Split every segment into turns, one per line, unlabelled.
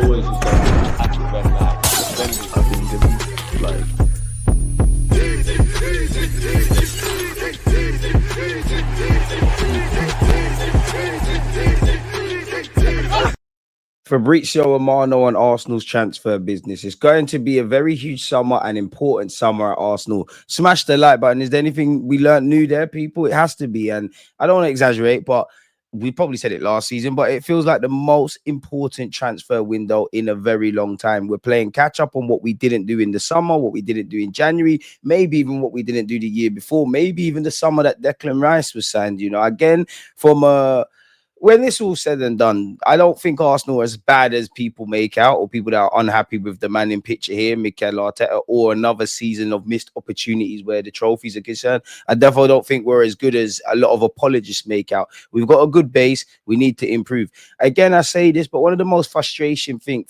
always just going to attack it when like
Fabrizio Romano on Arsenal's transfer business. It's going to be a very huge summer and important summer at Arsenal. Smash the like button. Is there anything we learned new there, people? It has to be. And I don't want to exaggerate, but we probably said it last season, but it feels like the most important transfer window in a very long time. We're playing catch up on what we didn't do in the summer, what we didn't do in January, maybe even what we didn't do the year before, maybe even the summer that Declan Rice was signed. You know, again, when this all said and done, I don't think Arsenal are as bad as people make out, or people that are unhappy with the man in picture here, Mikel Arteta, or another season of missed opportunities where the trophies are concerned. I definitely don't think we're as good as a lot of apologists make out. We've got a good base. We need to improve. Again, I say this, but one of the most frustrating thing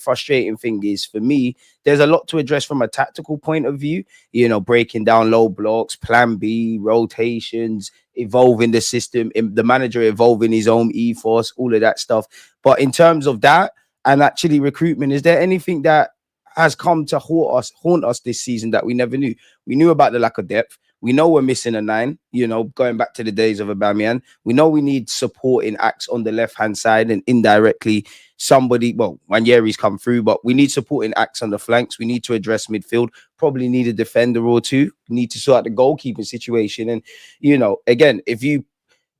is, for me, there's a lot to address from a tactical point of view, you know, breaking down low blocks, plan B, rotations, evolving the system, the manager evolving his own ethos, all of that stuff. But in terms of that and actually recruitment, is there anything that has come to haunt us this season that we never knew? We knew about the lack of depth. We know we're missing a 9, you know, going back to the days of Aubameyang. We know we need supporting acts on the left-hand side and indirectly somebody, well, Waneri's come through, but we need supporting acts on the flanks. We need to address midfield, probably need a defender or two. We need to sort out the goalkeeping situation. And, you know, again, if you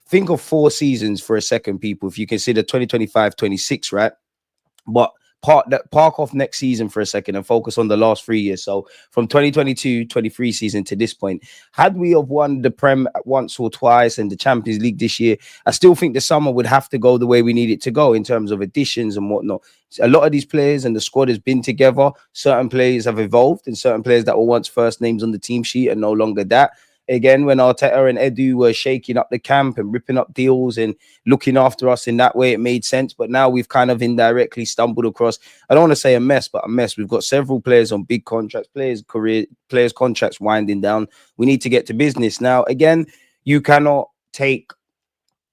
think of 4 seasons for a second, people, if you consider 2025-26, right? But park off next season for a second and focus on the last 3 years. So from 2022-23 season to this point, had we have won the Prem once or twice and the Champions League this year, I still think the summer would have to go the way we need it to go in terms of additions and whatnot. A lot of these players and the squad has been together. Certain players have evolved, and certain players that were once first names on the team sheet are no longer that. Again, when Arteta and Edu were shaking up the camp and ripping up deals and looking after us in that way, it made sense. But now we've kind of indirectly stumbled across, I don't want to say a mess, but a mess. We've got several players on big contracts, players contracts winding down. We need to get to business. Now, again, you cannot take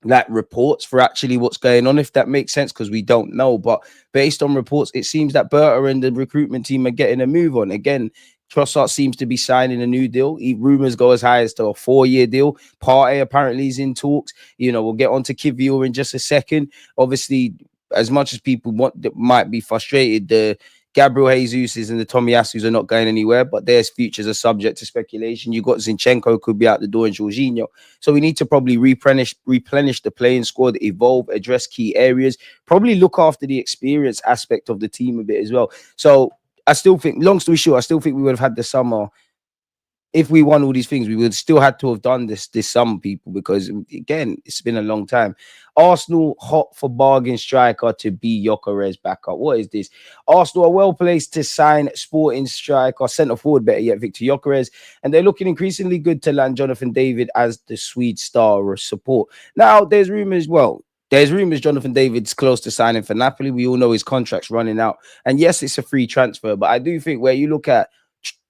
like reports for actually what's going on, if that makes sense, because we don't know. But based on reports, it seems that Berta and the recruitment team are getting a move on. Again, Trossard seems to be signing a new deal. Rumors go as high as to a 4-year deal. Partey apparently is in talks. You know, we'll get on to Kiwior in just a second. Obviously, as much as people might be frustrated, the Gabriel Jesus and the Tomiyasus are not going anywhere, but their futures are subject to speculation. You got Zinchenko could be out the door and Jorginho. So we need to probably replenish the playing squad, evolve, address key areas, probably look after the experience aspect of the team a bit as well. So I still think, long story short, I still think we would have had the summer. If we won all these things, we would still had to have done this summer, people, because again, it's been a long time. Arsenal hot for bargain striker to be Gyokeres backup. What is this? Arsenal are well placed to sign sporting striker, centre forward, better yet, Viktor Gyokeres, and they're looking increasingly good to land Jonathan David as the Swede star or support. Now, there's rumors Jonathan David's close to signing for Napoli. We all know his contract's running out. And yes, it's a free transfer, but I do think where you look at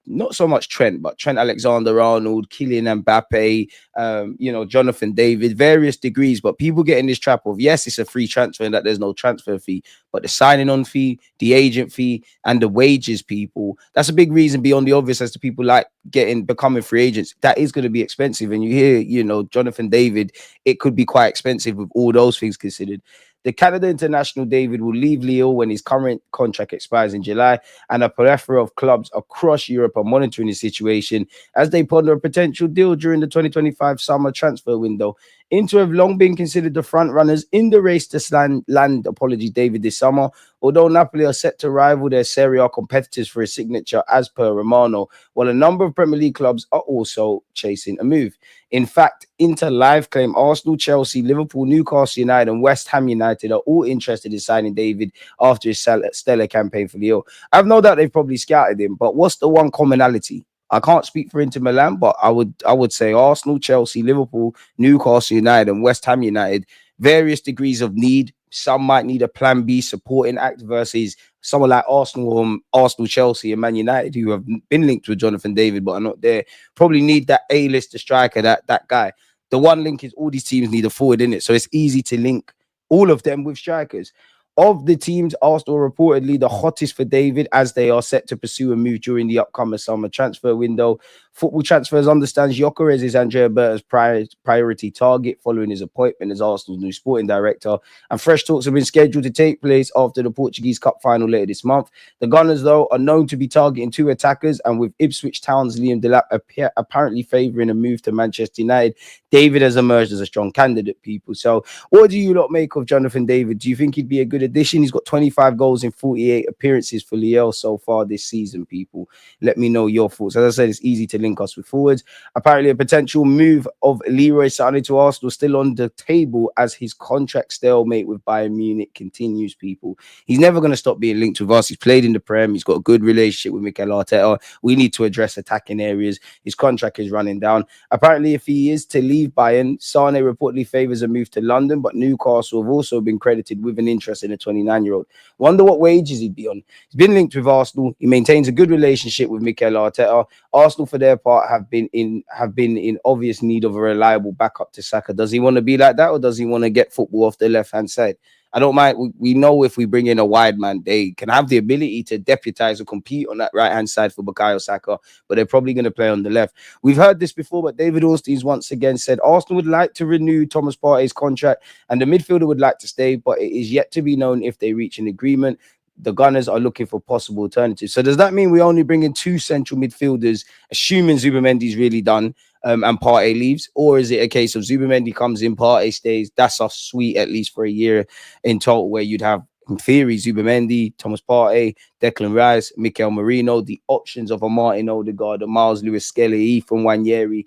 not so much Trent, but Trent Alexander-Arnold, Kylian Mbappe, you know, Jonathan David, various degrees. But people get in this trap of, yes, it's a free transfer and that there's no transfer fee, but the signing on fee, the agent fee, and the wages, people, that's a big reason beyond the obvious as to people like becoming free agents. That is going to be expensive. And you hear, you know, Jonathan David, it could be quite expensive with all those things considered. The Canada international David will leave Lille when his current contract expires in July, and a plethora of clubs across Europe are monitoring the situation as they ponder a potential deal during the 2025 summer transfer window. Inter have long been considered the front runners in the race to land David this summer, although Napoli are set to rival their Serie A competitors for his signature as per Romano, while a number of Premier League clubs are also chasing a move. In fact, Inter Live claim Arsenal, Chelsea, Liverpool, Newcastle United and West Ham United are all interested in signing David after his stellar campaign for Lille. I've no doubt they've probably scouted him, but what's the one commonality? I can't speak for Inter Milan, but I would say Arsenal, Chelsea, Liverpool, Newcastle United and West Ham United, various degrees of need. Some might need a plan B supporting act versus someone like Arsenal, Chelsea and Man United who have been linked with Jonathan David but are not there. Probably need that A-lister striker, that guy. The one link is all these teams need a forward in it, so it's easy to link all of them with strikers. Of the teams, Arsenal are reportedly the hottest for David, as they are set to pursue a move during the upcoming summer transfer window. Football Transfers understands Gyokeres is Andrea Berta's priority target following his appointment as Arsenal's new sporting director, and fresh talks have been scheduled to take place after the Portuguese Cup final later this month. The Gunners, though, are known to be targeting two attackers, and with Ipswich Town's Liam Delap apparently favouring a move to Manchester United, David has emerged as a strong candidate, people. So what do you lot make of Jonathan David? Do you think he'd be a good addition? He's got 25 goals in 48 appearances for Lille so far this season, people. Let me know your thoughts. As I said, it's easy to link us with forwards. Apparently, a potential move of Leroy Sané to Arsenal still on the table as his contract stalemate with Bayern Munich continues, people. He's never going to stop being linked with us. He's played in the Prem. He's got a good relationship with Mikel Arteta. We need to address attacking areas. His contract is running down. Apparently, if he is to leave Bayern, Sané reportedly favours a move to London, but Newcastle have also been credited with an interest in a 29-year-old. Wonder what wages he'd be on. He's been linked with Arsenal. He maintains a good relationship with Mikel Arteta. Arsenal, for their part, have been in obvious need of a reliable backup to Saka. Does he want to be like that, or does he want to get football off the left-hand side? I don't mind. We know if we bring in a wide man, they can have the ability to deputize or compete on that right-hand side for Bukayo Saka, but they're probably going to play on the left. We've heard this before, but David Ornstein's once again said Arsenal would like to renew Thomas Partey's contract, and the midfielder would like to stay, but it is yet to be known if they reach an agreement. The Gunners are looking for possible alternatives. So does that mean we only bring in two central midfielders, assuming Zubamendi's really done, and Partey leaves? Or is it a case of Zubamendi comes in, Partey stays? That's a sweet, at least for a year in total, where you'd have, in theory, Zubamendi, Thomas Partey, Declan Rice, Mikel Merino, the options of a Martin Odegaard, a Miles Lewis-Skelly, Ethan Nwaneri,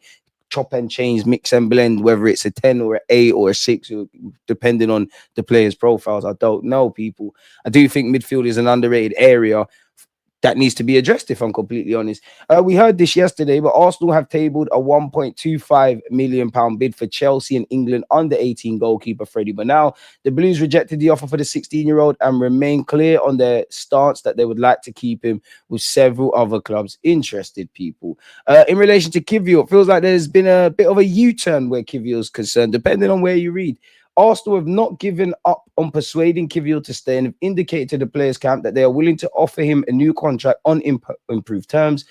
chop and change, mix and blend, whether it's a 10 or an 8 or a 6, depending on the players' profiles. I don't know, people. I do think midfield is an underrated area that needs to be addressed, if I'm completely honest. We heard this yesterday, but Arsenal have tabled a £1.25 million bid for Chelsea and England under-18 goalkeeper Freddie Bernal. The Blues rejected the offer for the 16-year-old and remain clear on their stance that they would like to keep him, with several other clubs interested, people. In relation to Kiwior, it feels like there's been a bit of a U-turn where Kiwior is concerned, depending on where you read. Arsenal have not given up on persuading Kiwior to stay and have indicated to the players' camp that they are willing to offer him a new contract on improved terms.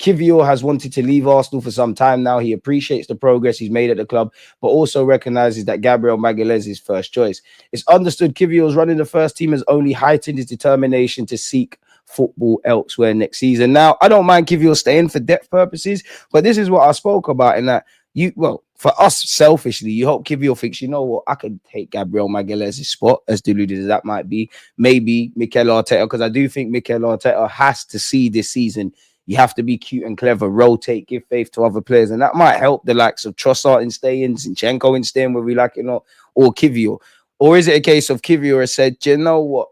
Kiwior has wanted to leave Arsenal for some time now. He appreciates the progress he's made at the club, but also recognizes that Gabriel Magalhaes is his first choice. It's understood Kiwior's running the first team has only heightened his determination to seek football elsewhere next season. Now, I don't mind Kiwior staying for depth purposes, but this is what I spoke about in that for us, selfishly, you hope Kiwior thinks, you know what, I could take Gabriel Magalhaes' spot, as deluded as that might be. Maybe Mikel Arteta, because I do think Mikel Arteta has to see this season. You have to be cute and clever, rotate, give faith to other players, and that might help the likes of Trossard in staying, Zinchenko in staying, whether we like it or not, or Kiwior. Or is it a case of Kiwior has said, you know what,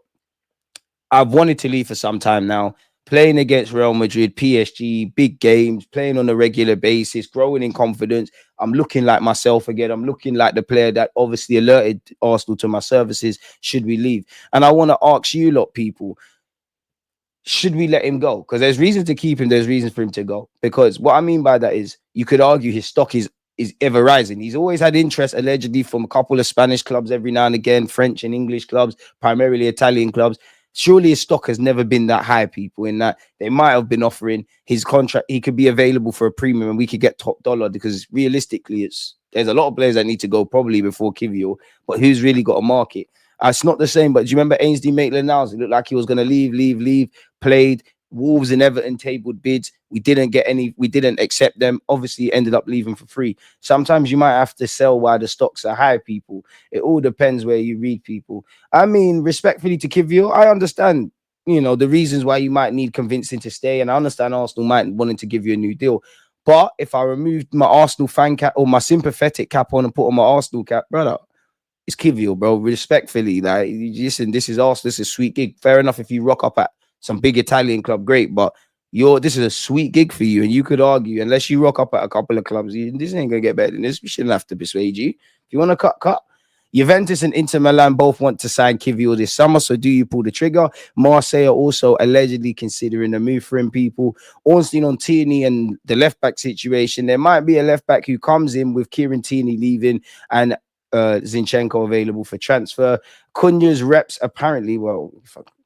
I've wanted to leave for some time now, playing against Real Madrid, PSG, big games, playing on a regular basis, growing in confidence. I'm looking like myself again. I'm looking like the player that obviously alerted Arsenal to my services. Should we leave? And I want to ask you lot, people, should we let him go? Because there's reasons to keep him. There's reasons for him to go. Because what I mean by that is you could argue his stock is ever rising. He's always had interest, allegedly, from a couple of Spanish clubs every now and again, French and English clubs, primarily Italian clubs. Surely his stock has never been that high, people, in that they might have been offering his contract. He could be available for a premium and we could get top dollar, because realistically, there's a lot of players that need to go probably before Kiwior, but who's really got a market? It's not the same, but do you remember Ainsley Maitland-Niles? It looked like he was going to leave, played. Wolves and Everton tabled bids. We didn't get any. We didn't accept them. Obviously, ended up leaving for free. Sometimes you might have to sell while the stocks are high, people. It all depends where you read, people. I mean, respectfully to Kiwior, I understand, the reasons why you might need convincing to stay. And I understand Arsenal might wanting to give you a new deal. But if I removed my Arsenal fan cap or my sympathetic cap on and put on my Arsenal cap, brother, it's Kiwior, bro. Respectfully, like, listen, this is Arsenal. This is a sweet gig. Fair enough if you rock up at some big Italian club, great, but this is a sweet gig for you, and you could argue, unless you rock up at a couple of clubs, this ain't gonna get better than this. We shouldn't have to persuade you. If you want to cut. Juventus and Inter Milan both want to sign Kiwior this summer, so do you pull the trigger? Marseille are also allegedly considering a move for him, people. Ornstein on Tierney and the left back situation. There might be a left back who comes in with Kieran Tierney leaving, and Zinchenko available for transfer. Cunha's reps apparently, well,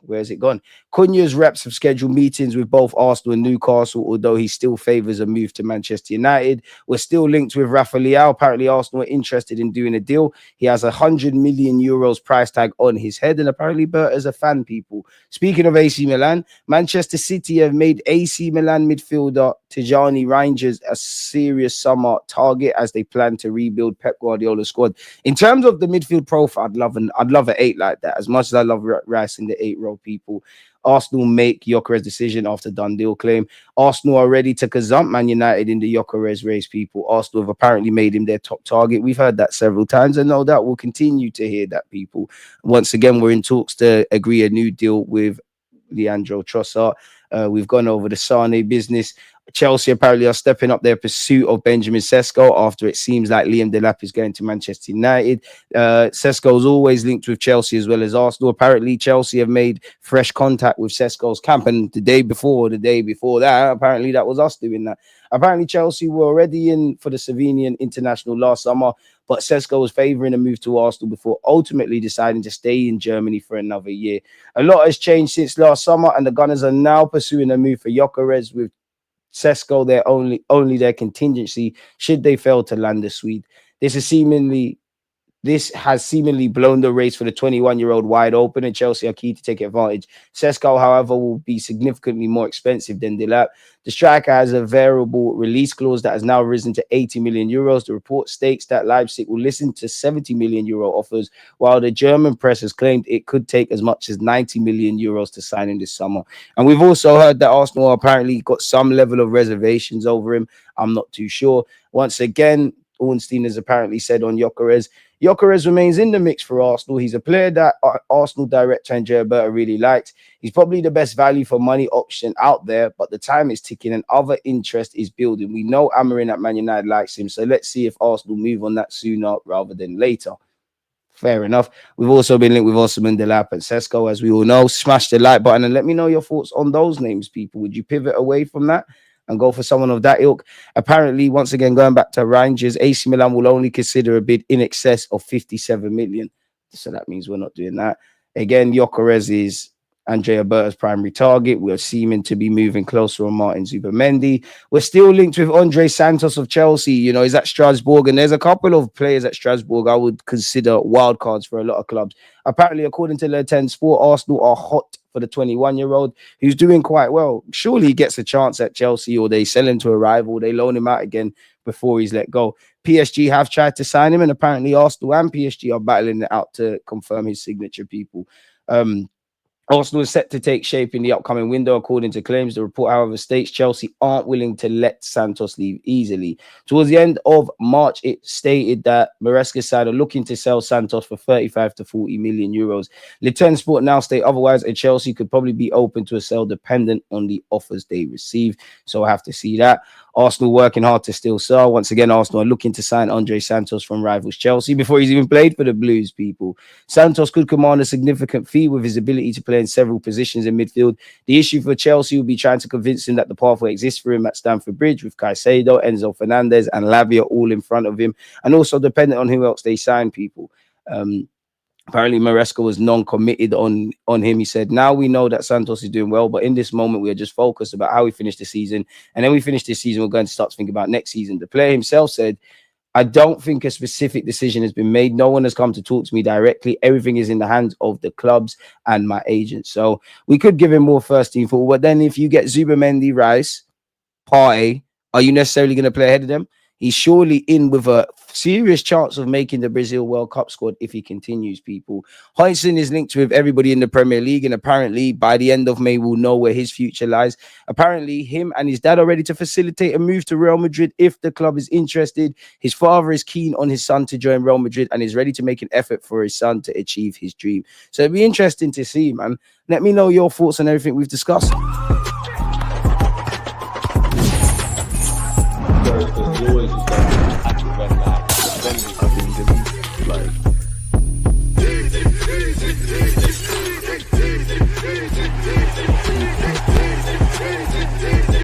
where's it gone? Cunha's reps have scheduled meetings with both Arsenal and Newcastle, although he still favours a move to Manchester United. We're still linked with Rafa Leao. Apparently, Arsenal are interested in doing a deal. He has 100 million euros price tag on his head, and apparently Bert is a fan, people. Speaking of AC Milan, Manchester City have made AC Milan midfielder Tijjani Reijnders a serious summer target as they plan to rebuild Pep Guardiola's squad. In terms of the midfield profile, I'd love an 8 like that. As much as I love Rice in the 8 row, people. Arsenal make Gyokeres' decision after done deal claim. Arsenal are ready to gazump Man United in the Gyokeres race, people. Arsenal have apparently made him their top target. We've heard that several times, and no doubt we'll continue to hear that, people. Once again, we're in talks to agree a new deal with Leandro Trossard. We've gone over the Sane business. Chelsea apparently are stepping up their pursuit of Benjamin Sesko after it seems like Liam Delap is going to Manchester United. Sesko is always linked with Chelsea as well as Arsenal. Apparently, Chelsea have made fresh contact with Sesko's camp, and the day before that, apparently that was us doing that. Apparently, Chelsea were already in for the Slovenian international last summer, but Sesko was favouring a move to Arsenal before ultimately deciding to stay in Germany for another year. A lot has changed since last summer, and the Gunners are now pursuing a move for Gyokeres with Sesko their only their contingency should they fail to land the Swede. This has seemingly blown the race for the 21-year-old wide open, and Chelsea are key to take advantage. Sesko, however, will be significantly more expensive than Delap. The striker has a variable release clause that has now risen to 80 million euros. The report states that Leipzig will listen to 70 million euro offers, while the German press has claimed it could take as much as 90 million euros to sign him this summer. And we've also heard that Arsenal apparently got some level of reservations over him. I'm not too sure. Once again, Ornstein has apparently said on Gyokeres, Gyokeres remains in the mix for Arsenal. He's a player that Arsenal director Andrea Berta really liked. He's probably the best value for money option out there, but the time is ticking and other interest is building. We know Amarin at Man United likes him, so let's see if Arsenal move on that sooner rather than later. Fair enough. We've also been linked with Osimhen, Delap, and Sesko, as we all know. Smash the like button and let me know your thoughts on those names, people. Would you pivot away from that and go for someone of that ilk? Apparently, once again, going back to Rangers, AC Milan will only consider a bid in excess of 57 million. So that means we're not doing that. Again, Gyokeres is Andrea Berta's primary target. We're seeming to be moving closer on Martin Zubimendi. We're still linked with Andre Santos of Chelsea. You know, he's at Strasbourg, and there's a couple of players at Strasbourg I would consider wild cards for a lot of clubs. Apparently, according to Le 10 Sport, Arsenal are hot for the 21-year-old who's doing quite well. Surely he gets a chance at Chelsea, or they sell him to a rival, they loan him out again before he's let go. PSG have tried to sign him, and apparently Arsenal and PSG are battling it out to confirm his signature, people. Arsenal is set to take shape in the upcoming window, according to claims. The report, however, states Chelsea aren't willing to let Santos leave easily. Towards the end of March, it stated that Maresca's side are looking to sell Santos for 35 to 40 million euros. Le 10 Sport now state otherwise, and Chelsea could probably be open to a sale dependent on the offers they receive. So I have to see that. Arsenal working hard to still sell. Once again, Arsenal are looking to sign Andre Santos from rivals Chelsea before he's even played for the Blues, people. Santos could command a significant fee with his ability to play in several positions in midfield. The issue for Chelsea will be trying to convince him that the pathway exists for him at Stamford Bridge with Caicedo, Enzo Fernandez, and Lavia all in front of him, and also dependent on who else they sign, people. Apparently, Maresca was non-committed on him. He said, now we know that Santos is doing well, but in this moment, we are just focused about how we finish the season. And then we finish this season, we're going to start to think about next season. The player himself said, I don't think a specific decision has been made. No one has come to talk to me directly. Everything is in the hands of the clubs and my agents. So we could give him more first team football. But then if you get Zubimendi, Rice, Partey, are you necessarily going to play ahead of them? He's surely in with a serious chance of making the Brazil World Cup squad if he continues, people. Heinsohn is linked with everybody in the Premier League, and apparently by the end of May, we'll know where his future lies. Apparently, him and his dad are ready to facilitate a move to Real Madrid if the club is interested. His father is keen on his son to join Real Madrid and is ready to make an effort for his son to achieve his dream. So it'd be interesting to see, man. Let me know your thoughts on everything we've discussed.
Always red light.
I think like